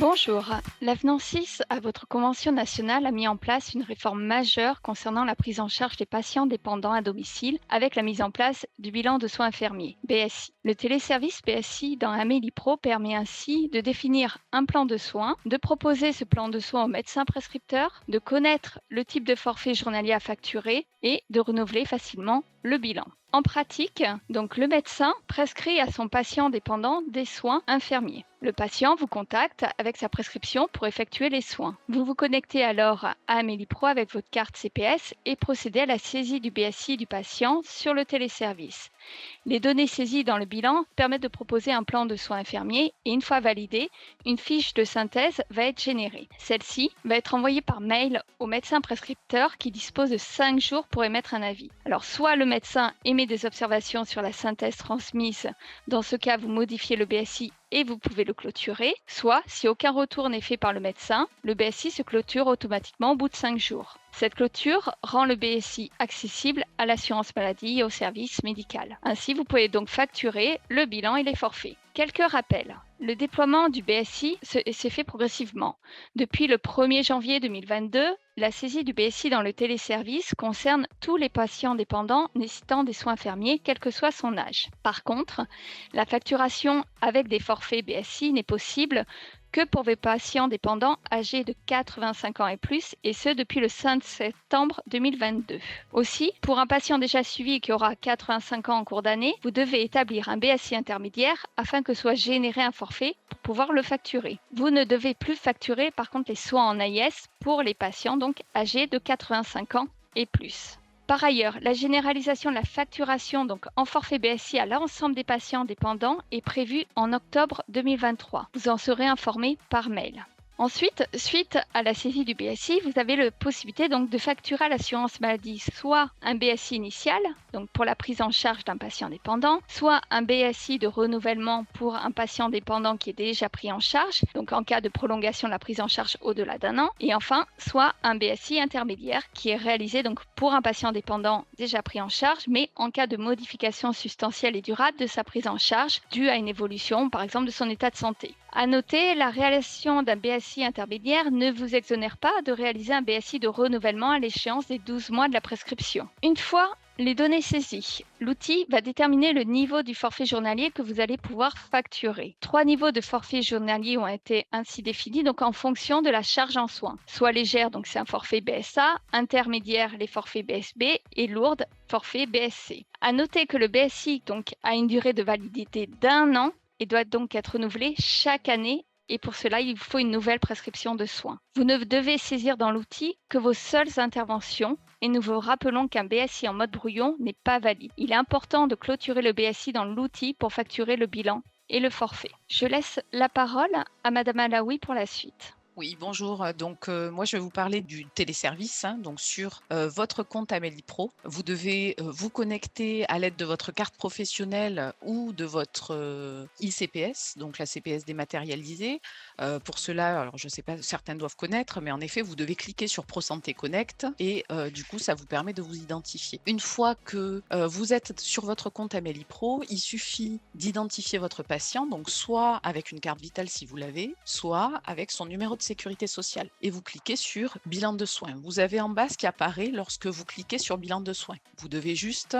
Bonjour. L'avenant 6 à votre convention nationale a mis en place une réforme majeure concernant la prise en charge des patients dépendants à domicile avec la mise en place du bilan de soins infirmiers, BSI. Le téléservice BSI dans Amélie Pro permet ainsi de définir un plan de soins, de proposer ce plan de soins au médecin prescripteur, de connaître le type de forfait journalier à facturer et de renouveler facilement le bilan. En pratique, donc le médecin prescrit à son patient dépendant des soins infirmiers. Le patient vous contacte avec sa prescription pour effectuer les soins. Vous vous connectez alors à Amélie Pro avec votre carte CPS et procédez à la saisie du BSI du patient sur le téléservice. Les données saisies dans le bilan permettent de proposer un plan de soins infirmiers et une fois validée, une fiche de synthèse va être générée. Celle-ci va être envoyée par mail au médecin prescripteur qui dispose de 5 jours pour émettre un avis. Alors soit le médecin émet des observations sur la synthèse transmise, dans ce cas vous modifiez le BSI et vous pouvez le clôturer, soit si aucun retour n'est fait par le médecin, le BSI se clôture automatiquement au bout de 5 jours. Cette clôture rend le BSI accessible à l'assurance maladie et au service médical. Ainsi, vous pouvez donc facturer le bilan et les forfaits. Quelques rappels. Le déploiement du BSI s'est fait progressivement. Depuis le 1er janvier 2022, la saisie du BSI dans le téléservice concerne tous les patients dépendants nécessitant des soins infirmiers, quel que soit son âge. Par contre, la facturation avec des forfaits BSI n'est possible que pour les patients dépendants âgés de 85 ans et plus, et ce depuis le 5 septembre 2022. Aussi, pour un patient déjà suivi qui aura 85 ans en cours d'année, vous devez établir un BSI intermédiaire afin que soit généré un forfait pour pouvoir le facturer. Vous ne devez plus facturer par contre les soins en AIS pour les patients donc âgés de 85 ans et plus. Par ailleurs, la généralisation de la facturation donc en forfait BSI à l'ensemble des patients dépendants est prévue en octobre 2023. Vous en serez informé par mail. Ensuite, suite à la saisie du BSI, vous avez la possibilité donc de facturer à l'assurance maladie soit un BSI initial, donc pour la prise en charge d'un patient dépendant, soit un BSI de renouvellement pour un patient dépendant qui est déjà pris en charge, donc en cas de prolongation de la prise en charge au-delà d'un an, et enfin, soit un BSI intermédiaire qui est réalisé donc pour un patient dépendant déjà pris en charge, mais en cas de modification substantielle et durable de sa prise en charge due à une évolution, par exemple, de son état de santé. À noter, la réalisation d'un BSI intermédiaire ne vous exonère pas de réaliser un BSI de renouvellement à l'échéance des 12 mois de la prescription. Une fois les données saisies, l'outil va déterminer le niveau du forfait journalier que vous allez pouvoir facturer. 3 niveaux de forfait journalier ont été ainsi définis donc en fonction de la charge en soins. Soit légère, donc c'est un forfait BSA, intermédiaire, les forfaits BSB et lourde, forfait BSC. À noter que le BSI donc a une durée de validité d'1 an et doit donc être renouvelé chaque année et pour cela, il vous faut une nouvelle prescription de soins. Vous ne devez saisir dans l'outil que vos seules interventions et nous vous rappelons qu'un BSI en mode brouillon n'est pas valide. Il est important de clôturer le BSI dans l'outil pour facturer le bilan et le forfait. Je laisse la parole à Madame Alaoui pour la suite. Oui, bonjour. Donc, moi, je vais vous parler du téléservice, hein, donc sur votre compte Amélie Pro. Vous devez vous connecter à l'aide de votre carte professionnelle ou de votre ICPS, donc la CPS dématérialisée. Pour cela, alors je ne sais pas, certains doivent connaître, mais en effet, vous devez cliquer sur Pro Santé Connect et du coup, ça vous permet de vous identifier. Une fois que vous êtes sur votre compte Amélie Pro, il suffit d'identifier votre patient, donc soit avec une carte vitale si vous l'avez, soit avec son numéro de sécurité sociale. Et vous cliquez sur bilan de soins. Vous avez en bas ce qui apparaît lorsque vous cliquez sur bilan de soins. Vous devez juste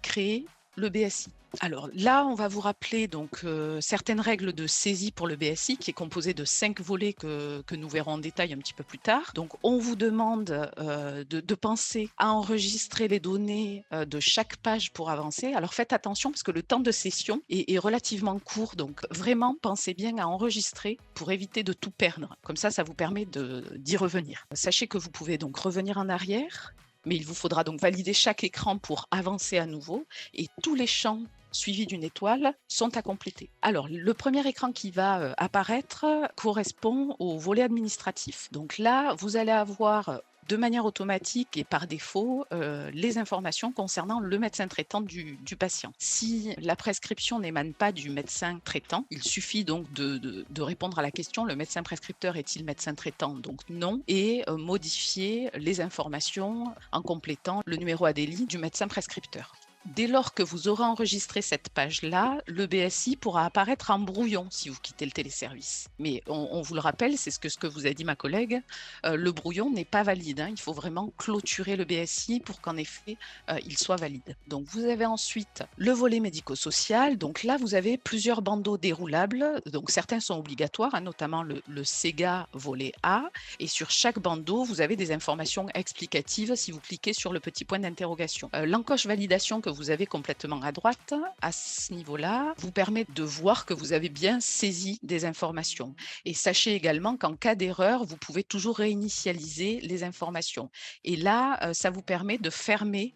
créer le BSI. Alors là, on va vous rappeler donc certaines règles de saisie pour le BSI qui est composé de 5 volets que nous verrons en détail un petit peu plus tard. Donc on vous demande de penser à enregistrer les données de chaque page pour avancer. Alors faites attention parce que le temps de session est relativement court. Donc vraiment pensez bien à enregistrer pour éviter de tout perdre. Comme ça vous permet d'y revenir. Sachez que vous pouvez donc revenir en arrière, mais il vous faudra donc valider chaque écran pour avancer à nouveau et tous les champs suivis d'une étoile sont à compléter. Alors, le premier écran qui va apparaître correspond au volet administratif. Donc là, vous allez avoir de manière automatique et par défaut les informations concernant le médecin traitant du patient. Si la prescription n'émane pas du médecin traitant, il suffit donc de répondre à la question: le médecin prescripteur est-il médecin traitant? Donc non, et modifier les informations en complétant le numéro ADELI du médecin prescripteur. Dès lors que vous aurez enregistré cette page-là, le BSI pourra apparaître en brouillon si vous quittez le téléservice. Mais on vous le rappelle, c'est ce que vous a dit ma collègue, le brouillon n'est pas valide, hein. Il faut vraiment clôturer le BSI pour qu'en effet, il soit valide. Donc vous avez ensuite le volet médico-social. Donc là, vous avez plusieurs bandeaux déroulables. Donc certains sont obligatoires, hein, notamment le SEGA volet A. Et sur chaque bandeau, vous avez des informations explicatives si vous cliquez sur le petit point d'interrogation. L'encoche validation que vous avez complètement à droite, à ce niveau-là, vous permet de voir que vous avez bien saisi des informations. Et sachez également qu'en cas d'erreur, vous pouvez toujours réinitialiser les informations. Et là, ça vous permet de fermer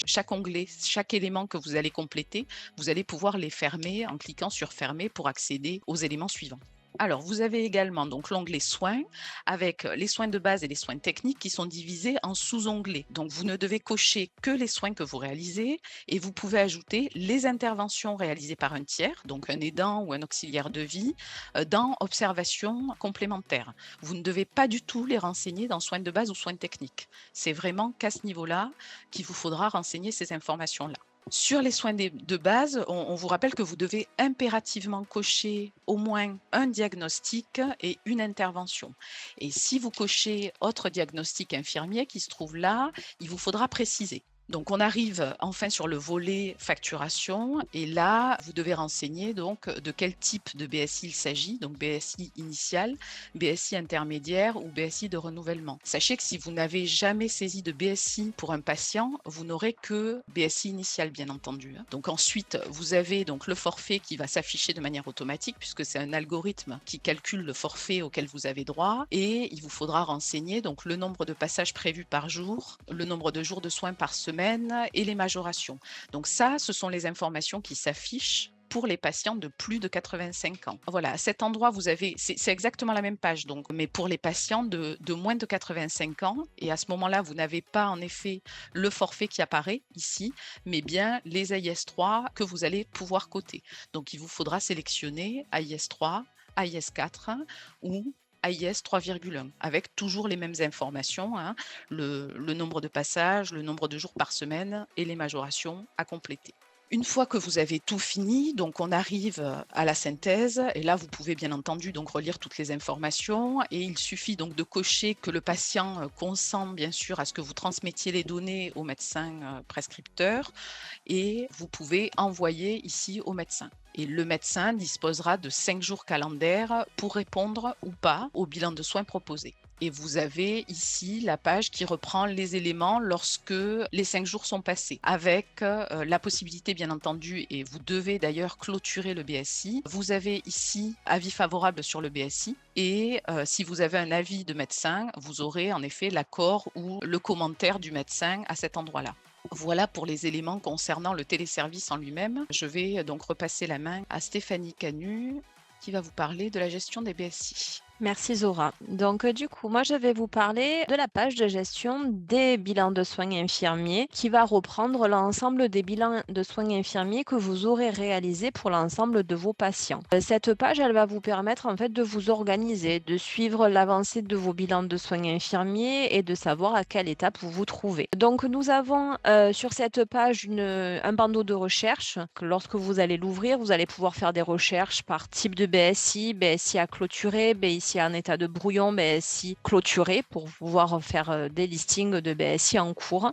chaque onglet, chaque élément que vous allez compléter. Vous allez pouvoir les fermer en cliquant sur fermer pour accéder aux éléments suivants. Alors, vous avez également donc l'onglet soins avec les soins de base et les soins techniques qui sont divisés en sous-onglets. Donc, vous ne devez cocher que les soins que vous réalisez et vous pouvez ajouter les interventions réalisées par un tiers, donc un aidant ou un auxiliaire de vie, dans observation complémentaire. Vous ne devez pas du tout les renseigner dans soins de base ou soins techniques. C'est vraiment qu'à ce niveau-là qu'il vous faudra renseigner ces informations-là. Sur les soins de base, on vous rappelle que vous devez impérativement cocher au moins un diagnostic et une intervention. Et si vous cochez autre diagnostic infirmier qui se trouve là, il vous faudra préciser. Donc, on arrive enfin sur le volet facturation et là, vous devez renseigner donc de quel type de BSI il s'agit, donc BSI initial, BSI intermédiaire ou BSI de renouvellement. Sachez que si vous n'avez jamais saisi de BSI pour un patient, vous n'aurez que BSI initial, bien entendu. Donc ensuite, vous avez donc le forfait qui va s'afficher de manière automatique puisque c'est un algorithme qui calcule le forfait auquel vous avez droit et il vous faudra renseigner donc le nombre de passages prévus par jour, le nombre de jours de soins par semaine et les majorations. Donc ça, ce sont les informations qui s'affichent pour les patients de plus de 85 ans. Voilà, à cet endroit, vous avez, c'est exactement la même page, donc, mais pour les patients de moins de 85 ans, et à ce moment-là, vous n'avez pas en effet le forfait qui apparaît ici, mais bien les AIS3 que vous allez pouvoir coter. Donc, il vous faudra sélectionner AIS3, AIS4 ou AIS 3,1 avec toujours les mêmes informations, hein, le nombre de passages, le nombre de jours par semaine et les majorations à compléter. Une fois que vous avez tout fini, donc on arrive à la synthèse et là vous pouvez bien entendu donc relire toutes les informations et il suffit donc de cocher que le patient consent bien sûr à ce que vous transmettiez les données au médecin prescripteur et vous pouvez envoyer ici au médecin. Et le médecin disposera de 5 jours calendaires pour répondre ou pas au bilan de soins proposé. Et vous avez ici la page qui reprend les éléments lorsque les 5 jours sont passés, avec la possibilité bien entendu, et vous devez d'ailleurs clôturer le BSI. Vous avez ici avis favorable sur le BSI et si vous avez un avis de médecin, vous aurez en effet l'accord ou le commentaire du médecin à cet endroit-là. Voilà pour les éléments concernant le téléservice en lui-même. Je vais donc repasser la main à Stéphanie Canu qui va vous parler de la gestion des BSI. Merci Zora. Donc du coup, moi je vais vous parler de la page de gestion des bilans de soins infirmiers qui va reprendre l'ensemble des bilans de soins infirmiers que vous aurez réalisés pour l'ensemble de vos patients. Cette page, elle va vous permettre en fait de vous organiser, de suivre l'avancée de vos bilans de soins infirmiers et de savoir à quelle étape vous vous trouvez. Donc nous avons sur cette page un bandeau de recherche. Lorsque vous allez l'ouvrir, vous allez pouvoir faire des recherches par type de BSI, BSI à clôturer, BSI en état de brouillon, BSI clôturé pour pouvoir faire des listings de BSI en cours.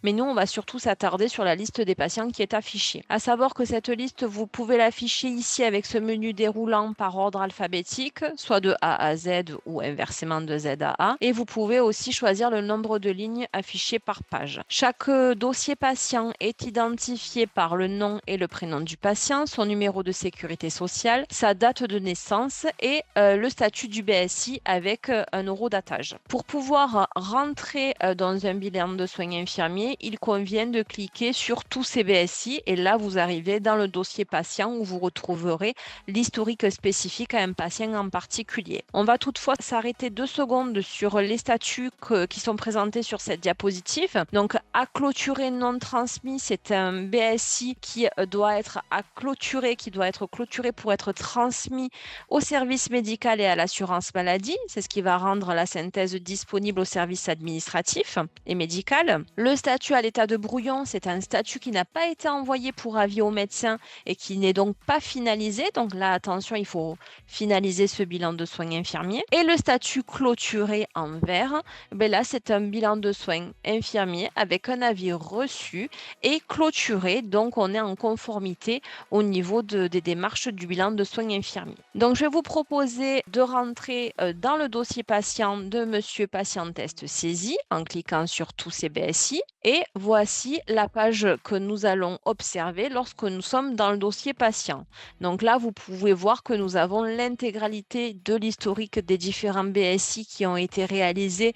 Mais nous, on va surtout s'attarder sur la liste des patients qui est affichée. À savoir que cette liste, vous pouvez l'afficher ici avec ce menu déroulant par ordre alphabétique, soit de A à Z ou inversement de Z à A. Et vous pouvez aussi choisir le nombre de lignes affichées par page. Chaque dossier patient est identifié par le nom et le prénom du patient, son numéro de sécurité sociale, sa date de naissance et le statut du BSI avec un eurodatage. Pour pouvoir rentrer dans un bilan de soins infirmiers, il convient de cliquer sur tous ces BSI et là vous arrivez dans le dossier patient où vous retrouverez l'historique spécifique à un patient en particulier. On va toutefois s'arrêter 2 secondes sur les statuts qui sont présentés sur cette diapositive. Donc à clôturer non transmis, c'est un BSI qui doit être clôturé pour être transmis au service médical et à l'assurance l'assurance maladie. C'est ce qui va rendre la synthèse disponible au service administratif et médical. Le statut à l'état de brouillon, c'est un statut qui n'a pas été envoyé pour avis au médecin et qui n'est donc pas finalisé. Donc là, attention, il faut finaliser ce bilan de soins infirmiers. Et le statut clôturé en vert, là, c'est un bilan de soins infirmiers avec un avis reçu et clôturé. Donc, on est en conformité au niveau des démarches du bilan de soins infirmiers. Donc, je vais vous proposer de rentrer dans le dossier patient de Monsieur Patient Test saisi en cliquant sur tous ces BSI. Et voici la page que nous allons observer lorsque nous sommes dans le dossier patient. Donc là, vous pouvez voir que nous avons l'intégralité de l'historique des différents BSI qui ont été réalisés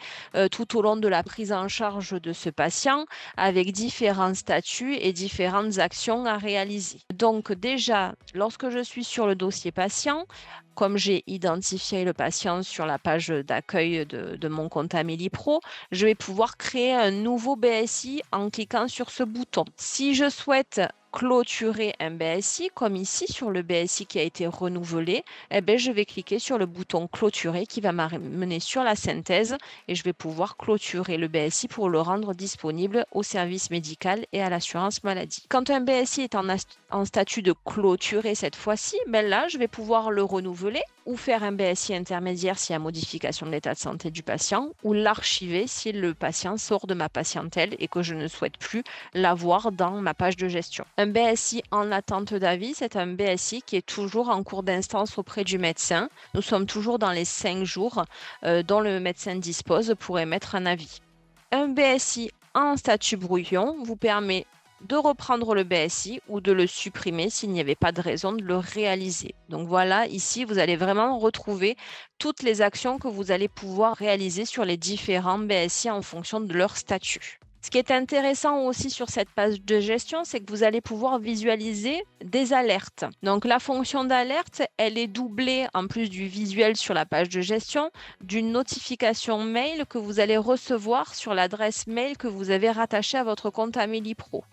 tout au long de la prise en charge de ce patient avec différents statuts et différentes actions à réaliser. Donc déjà, lorsque je suis sur le dossier patient, comme j'ai identifié le patient sur la page d'accueil de mon compte Amélie Pro, je vais pouvoir créer un nouveau BSI en cliquant sur ce bouton. Si je souhaite clôturer un BSI, comme ici sur le BSI qui a été renouvelé, je vais cliquer sur le bouton clôturer qui va m'amener sur la synthèse et je vais pouvoir clôturer le BSI pour le rendre disponible au service médical et à l'assurance maladie. Quand un BSI est en statut de clôturer cette fois-ci, là, je vais pouvoir le renouveler ou faire un BSI intermédiaire s'il y a modification de l'état de santé du patient ou l'archiver si le patient sort de ma patientèle et que je ne souhaite plus l'avoir dans ma page de gestion. Un BSI en attente d'avis, c'est un BSI qui est toujours en cours d'instance auprès du médecin. Nous sommes toujours dans les 5 jours dont le médecin dispose pour émettre un avis. Un BSI en statut brouillon vous permet de reprendre le BSI ou de le supprimer s'il n'y avait pas de raison de le réaliser. Donc voilà, ici, vous allez vraiment retrouver toutes les actions que vous allez pouvoir réaliser sur les différents BSI en fonction de leur statut. Ce qui est intéressant aussi sur cette page de gestion, c'est que vous allez pouvoir visualiser des alertes. Donc la fonction d'alerte, elle est doublée en plus du visuel sur la page de gestion d'une notification mail que vous allez recevoir sur l'adresse mail que vous avez rattachée à votre compte Amélie Pro.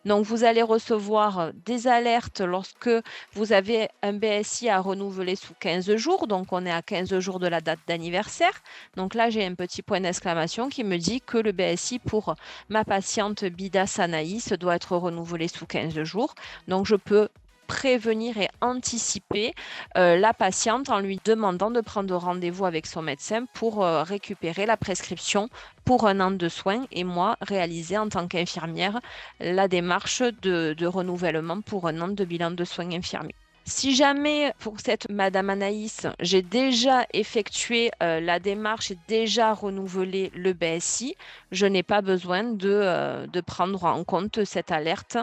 Donc vous allez recevoir des alertes lorsque vous avez un BSI à renouveler sous 15 jours. Donc on est à 15 jours de la date d'anniversaire. Donc là, j'ai un petit point d'exclamation qui me dit que le BSI pour ma patiente Bidas Anaïs doit être renouvelée sous 15 jours. Donc, je peux prévenir et anticiper la patiente en lui demandant de prendre rendez-vous avec son médecin pour récupérer la prescription pour 1 an de soins et moi réaliser en tant qu'infirmière la démarche de renouvellement pour 1 an de bilan de soins infirmiers. Si jamais, pour cette Madame Anaïs, j'ai déjà effectué la démarche et déjà renouvelé le BSI, je n'ai pas besoin de prendre en compte cette alerte.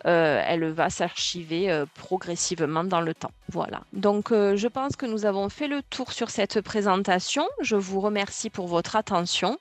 Elle va s'archiver progressivement dans le temps. Voilà. Donc, je pense que nous avons fait le tour sur cette présentation. Je vous remercie pour votre attention.